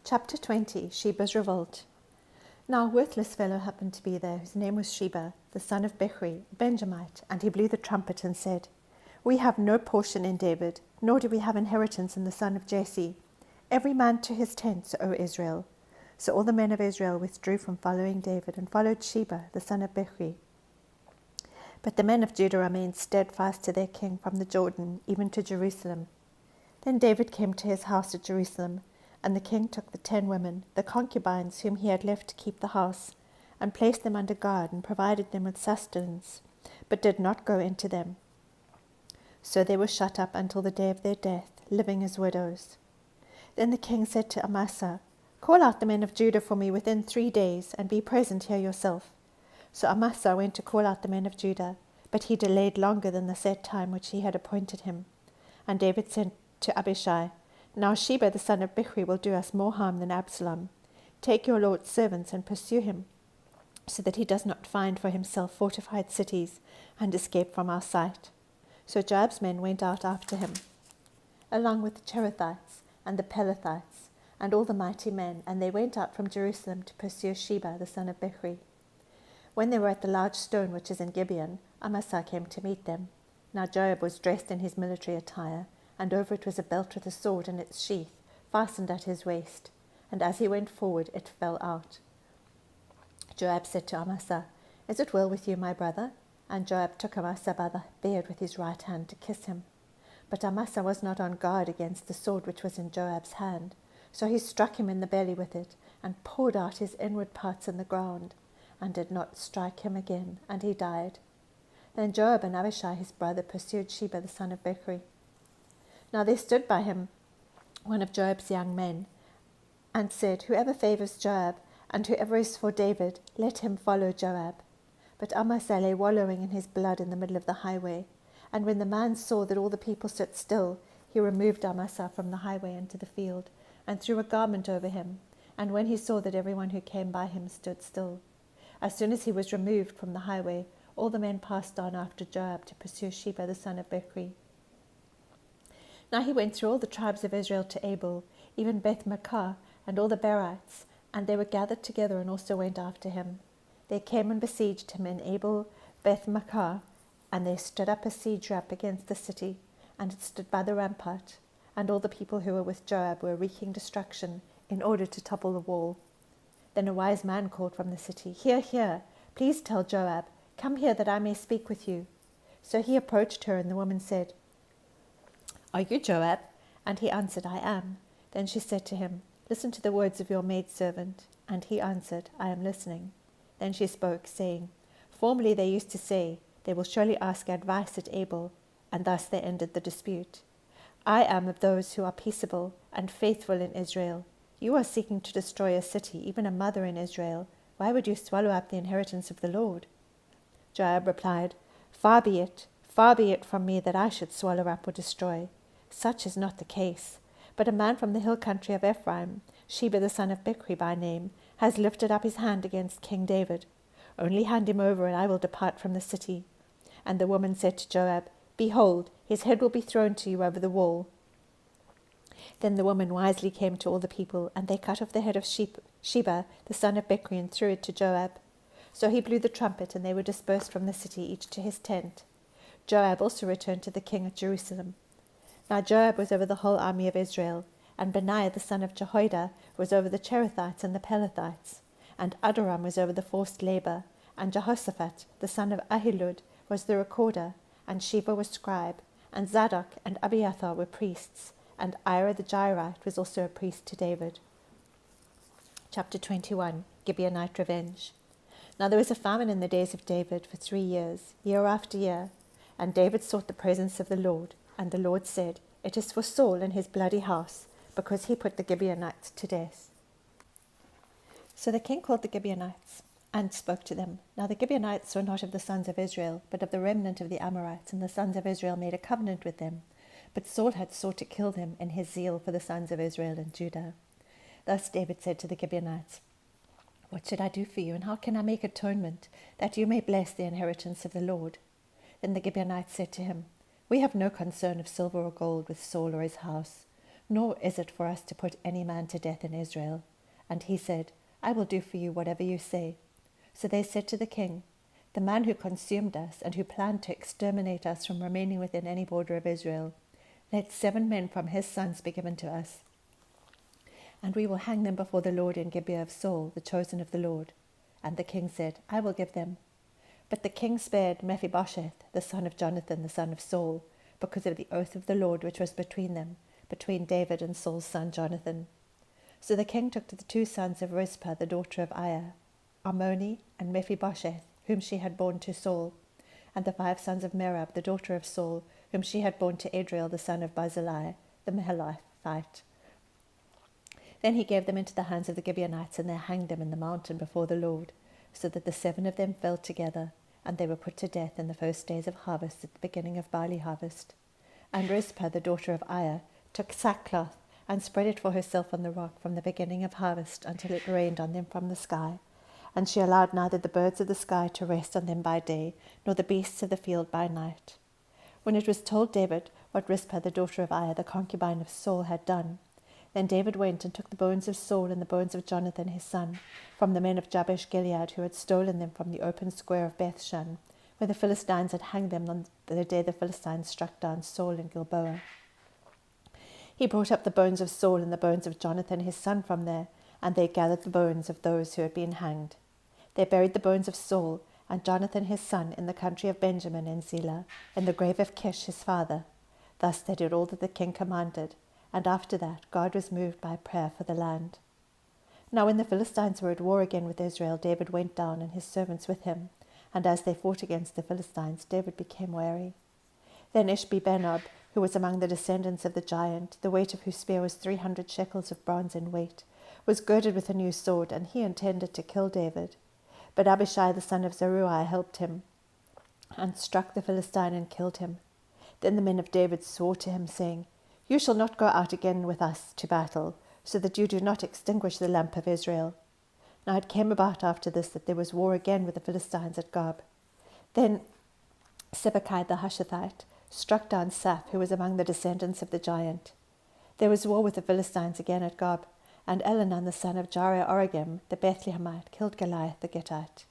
Chapter 20, Sheba's Revolt. Now a worthless fellow happened to be there, whose name was Sheba, the son of Bichri, a Benjamite, and he blew the trumpet and said, "We have no portion in David, nor do we have inheritance in the son of Jesse. Every man to his tents, O Israel." So all the men of Israel withdrew from following David and followed Sheba, the son of Bichri. But the men of Judah remained steadfast to their king from the Jordan, even to Jerusalem. Then David came to his house at Jerusalem, and the king took the 10 women, the concubines whom he had left to keep the house, and placed them under guard and provided them with sustenance, but did not go into them. So they were shut up until the day of their death, living as widows. Then the king said to Amasa, "Call out the men of Judah for me within 3 days, and be present here yourself." So Amasa went to call out the men of Judah, but he delayed longer than the set time which he had appointed him. And David said to Abishai, "Now Sheba the son of Bichri will do us more harm than Absalom. Take your lord's servants and pursue him, so that he does not find for himself fortified cities and escape from our sight." So Joab's men went out after him, along with the Cherethites and the Pelethites and all the mighty men, and they went out from Jerusalem to pursue Sheba the son of Bichri. When they were at the large stone which is in Gibeon, Amasa came to meet them. Now Joab was dressed in his military attire, and over it was a belt with a sword in its sheath, fastened at his waist, and as he went forward it fell out. Joab said to Amasa, "Is it well with you, my brother?" And Joab took Amasa by the beard with his right hand to kiss him. But Amasa was not on guard against the sword which was in Joab's hand, so he struck him in the belly with it, and poured out his inward parts in the ground, and did not strike him again, and he died. Then Joab and Abishai his brother pursued Sheba the son of Bichri. Now there stood by him one of Joab's young men, and said, "Whoever favours Joab, and whoever is for David, let him follow Joab." But Amasa lay wallowing in his blood in the middle of the highway. And when the man saw that all the people stood still, he removed Amasa from the highway into the field, and threw a garment over him. And when he saw that everyone who came by him stood still, as soon as he was removed from the highway, all the men passed on after Joab to pursue Sheba the son of Bichri. Now he went through all the tribes of Israel to Abel, even Beth-Makkah, and all the Berites, and they were gathered together and also went after him. They came and besieged him in Abel Beth-Makkah, and they stood up a siege ramp against the city, and it stood by the rampart, and all the people who were with Joab were wreaking destruction in order to topple the wall. Then a wise man called from the city, "Hear, hear, please tell Joab, come here that I may speak with you." So he approached her, and the woman said, "Are you Joab?" And he answered, "I am." Then she said to him, "Listen to the words of your maidservant." And he answered, "I am listening." Then she spoke, saying, "Formerly they used to say, 'They will surely ask advice at Abel,' and thus they ended the dispute. I am of those who are peaceable and faithful in Israel. You are seeking to destroy a city, even a mother in Israel. Why would you swallow up the inheritance of the Lord?" Joab replied, far be it from me that I should swallow up or destroy. Such is not the case. But a man from the hill country of Ephraim, Sheba the son of Bichri by name, has lifted up his hand against King David. Only hand him over, and I will depart from the city." And the woman said to Joab, "Behold, his head will be thrown to you over the wall." Then the woman wisely came to all the people, and they cut off the head of Sheba the son of Bichri and threw it to Joab. So he blew the trumpet, and they were dispersed from the city, each to his tent. Joab also returned to the king at Jerusalem. Now Joab was over the whole army of Israel, and Benaiah the son of Jehoiada was over the Cherethites and the Pelethites, and Adoram was over the forced labour, and Jehoshaphat the son of Ahilud was the recorder, and Sheba was scribe, and Zadok and Abiathar were priests, and Ira the Jairite was also a priest to David. Chapter 21, Gibeonite Revenge. Now there was a famine in the days of David for 3 years, year after year, and David sought the presence of the Lord, and the Lord said, "It is for Saul and his bloody house, because he put the Gibeonites to death." So the king called the Gibeonites and spoke to them. Now the Gibeonites were not of the sons of Israel, but of the remnant of the Amorites, and the sons of Israel made a covenant with them. But Saul had sought to kill them in his zeal for the sons of Israel and Judah. Thus David said to the Gibeonites, "What should I do for you, and how can I make atonement, that you may bless the inheritance of the Lord?" Then the Gibeonites said to him, "We have no concern of silver or gold with Saul or his house, nor is it for us to put any man to death in Israel. And he said, I will do for you whatever you say. So they said to the king, the man who consumed us and who planned to exterminate us from remaining within any border of Israel, let 7 men from his sons be given to us, and we will hang them before the Lord in Gibeah of Saul, the chosen of the Lord. And the king said, I will give them. But the king spared Mephibosheth, the son of Jonathan, the son of Saul, because of the oath of the Lord which was between them, between David and Saul's son Jonathan. So the king took to the 2 sons of Rizpah, the daughter of Aiah, Armoni and Mephibosheth, whom she had borne to Saul, and the 5 sons of Merab, the daughter of Saul, whom she had borne to Adriel, the son of Barzillai, the Mahalathite. Then he gave them into the hands of the Gibeonites, and they hanged them in the mountain before the Lord, so that the 7 of them fell together, and they were put to death in the first days of harvest at the beginning of barley harvest. And Rizpah, the daughter of Aiah, took sackcloth and spread it for herself on the rock from the beginning of harvest until it rained on them from the sky. And she allowed neither the birds of the sky to rest on them by day, nor the beasts of the field by night. When it was told David what Rizpah, the daughter of Aiah, the concubine of Saul, had done, then David went and took the bones of Saul and the bones of Jonathan his son from the men of Jabesh Gilead, who had stolen them from the open square of Bethshan, where the Philistines had hanged them on the day the Philistines struck down Saul in Gilboa. He brought up the bones of Saul and the bones of Jonathan his son from there, and they gathered the bones of those who had been hanged. They buried the bones of Saul and Jonathan his son in the country of Benjamin in Zelah, in the grave of Kish his father. Thus they did all that the king commanded, and after that God was moved by prayer for the land. Now when the Philistines were at war again with Israel, David went down and his servants with him, and as they fought against the Philistines, David became weary. Then Ishbi-Benob, who was among the descendants of the giant, the weight of whose spear was 300 shekels of bronze in weight, was girded with a new sword, and he intended to kill David. But Abishai the son of Zeruiah helped him, and struck the Philistine and killed him. Then the men of David swore to him, saying, You shall not go out again with us to battle, so that you do not extinguish the lamp of Israel. Now it came about after this that there was war again with the Philistines at Gob. Then Sibbecai the Hushathite struck down Saph, who was among the descendants of the giant. There was war with the Philistines again at Gob, and Elhanan the son of Jaare-Oregim the Bethlehemite killed Goliath the Gittite,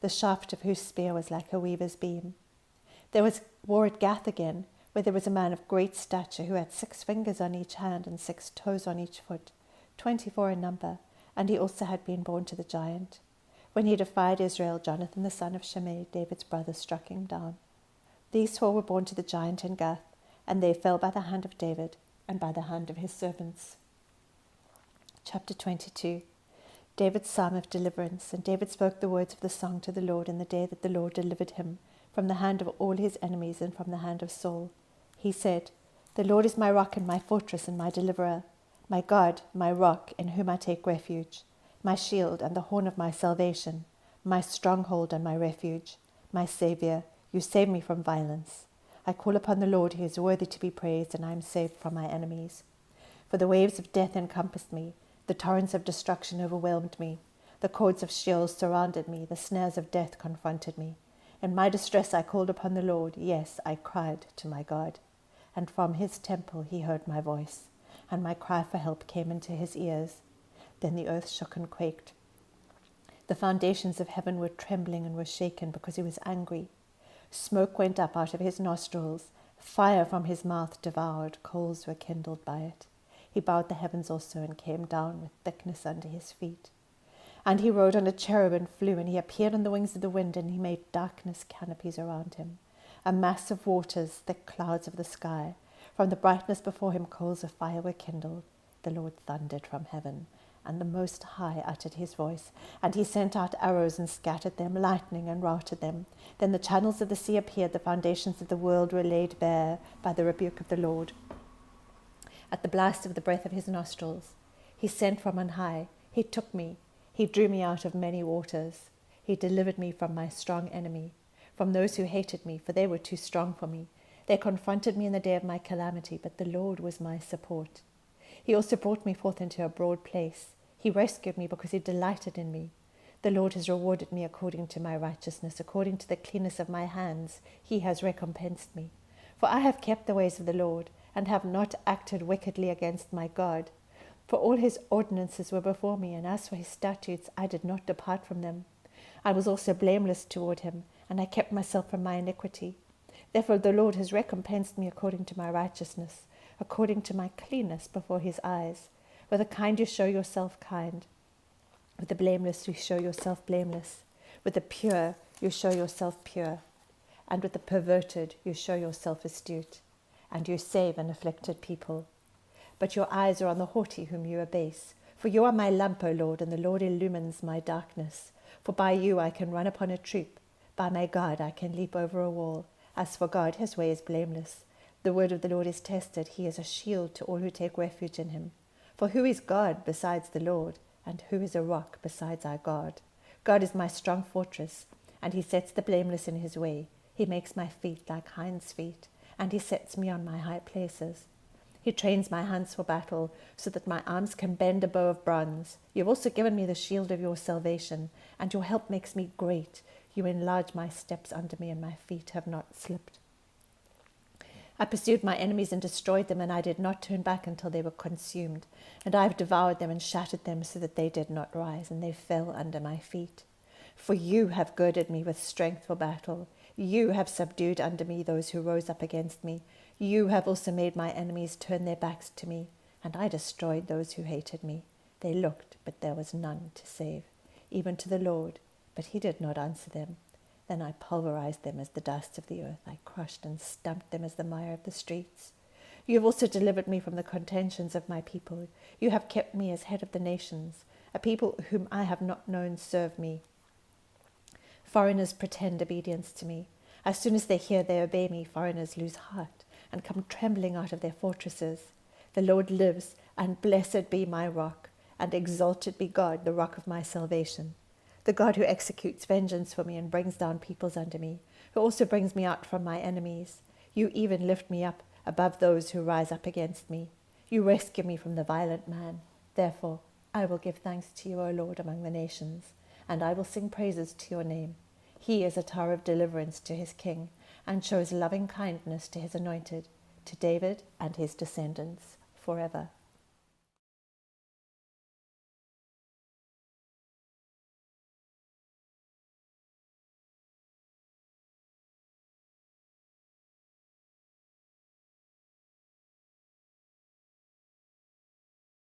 the shaft of whose spear was like a weaver's beam. There was war at Gath again, where there was a man of great stature who had 6 fingers on each hand and 6 toes on each foot, 24 in number, and he also had been born to the giant. When he defied Israel, Jonathan the son of Shimei, David's brother, struck him down. These 4 were born to the giant in Gath, and they fell by the hand of David and by the hand of his servants. Chapter 22. David's Psalm of Deliverance. And David spoke the words of the song to the Lord in the day that the Lord delivered him from the hand of all his enemies and from the hand of Saul. He said, The Lord is my rock and my fortress and my deliverer, my God, my rock, in whom I take refuge, my shield and the horn of my salvation, my stronghold and my refuge, my Saviour. You save me from violence. I call upon the Lord, who is worthy to be praised, and I am saved from my enemies. For the waves of death encompassed me, the torrents of destruction overwhelmed me, the cords of Sheol surrounded me, the snares of death confronted me. In my distress I called upon the Lord, yes, I cried to my God. And from his temple he heard my voice, and my cry for help came into his ears. Then the earth shook and quaked. The foundations of heaven were trembling and were shaken because he was angry. Smoke went up out of his nostrils, fire from his mouth devoured, coals were kindled by it. He bowed the heavens also and came down with thickness under his feet. And he rode on a cherub and flew, and he appeared on the wings of the wind, and he made darkness canopies around him, a mass of waters, thick clouds of the sky. From the brightness before him coals of fire were kindled. The Lord thundered from heaven, and the Most High uttered his voice, and he sent out arrows and scattered them, lightning and routed them. Then the channels of the sea appeared, the foundations of the world were laid bare by the rebuke of the Lord. At the blast of the breath of his nostrils, he sent from on high, he took me, he drew me out of many waters. He delivered me from my strong enemy, from those who hated me, for they were too strong for me. They confronted me in the day of my calamity, but the Lord was my support. He also brought me forth into a broad place. He rescued me because he delighted in me. The Lord has rewarded me according to my righteousness, according to the cleanness of my hands. He has recompensed me. For I have kept the ways of the Lord, and have not acted wickedly against my God. For all his ordinances were before me, and as for his statutes, I did not depart from them. I was also blameless toward him, and I kept myself from my iniquity. Therefore the Lord has recompensed me according to my righteousness, according to my cleanness before his eyes. With the kind you show yourself kind. With the blameless you show yourself blameless. With the pure you show yourself pure. And with the perverted you show yourself astute. And you save an afflicted people. But your eyes are on the haughty whom you abase. For you are my lamp, O Lord, and the Lord illumines my darkness. For by you I can run upon a troop. By my God I can leap over a wall. As for God, his way is blameless. The word of the Lord is tested. He is a shield to all who take refuge in him. For who is God besides the Lord? And who is a rock besides our God? God is my strong fortress, and he sets the blameless in his way. He makes my feet like hinds' feet, and he sets me on my high places. He trains my hands for battle, so that my arms can bend a bow of bronze. You have also given me the shield of your salvation, and your help makes me great. You enlarge my steps under me, and my feet have not slipped. I pursued my enemies and destroyed them, and I did not turn back until they were consumed. And I have devoured them and shattered them, so that they did not rise, and they fell under my feet. For you have girded me with strength for battle. You have subdued under me those who rose up against me. You have also made my enemies turn their backs to me, and I destroyed those who hated me. They looked, but there was none to save, even to the Lord, but he did not answer them. Then I pulverized them as the dust of the earth. I crushed and stamped them as the mire of the streets. You have also delivered me from the contentions of my people. You have kept me as head of the nations. A people whom I have not known serve me. Foreigners pretend obedience to me. As soon as they hear they obey me, foreigners lose heart and come trembling out of their fortresses. The Lord lives, and blessed be my rock, and exalted be God, the rock of my salvation. The God who executes vengeance for me and brings down peoples under me, who also brings me out from my enemies. You even lift me up above those who rise up against me. You rescue me from the violent man. Therefore, I will give thanks to you, O Lord, among the nations, and I will sing praises to your name. He is a tower of deliverance to his king, and shows loving kindness to his anointed, to David and his descendants forever.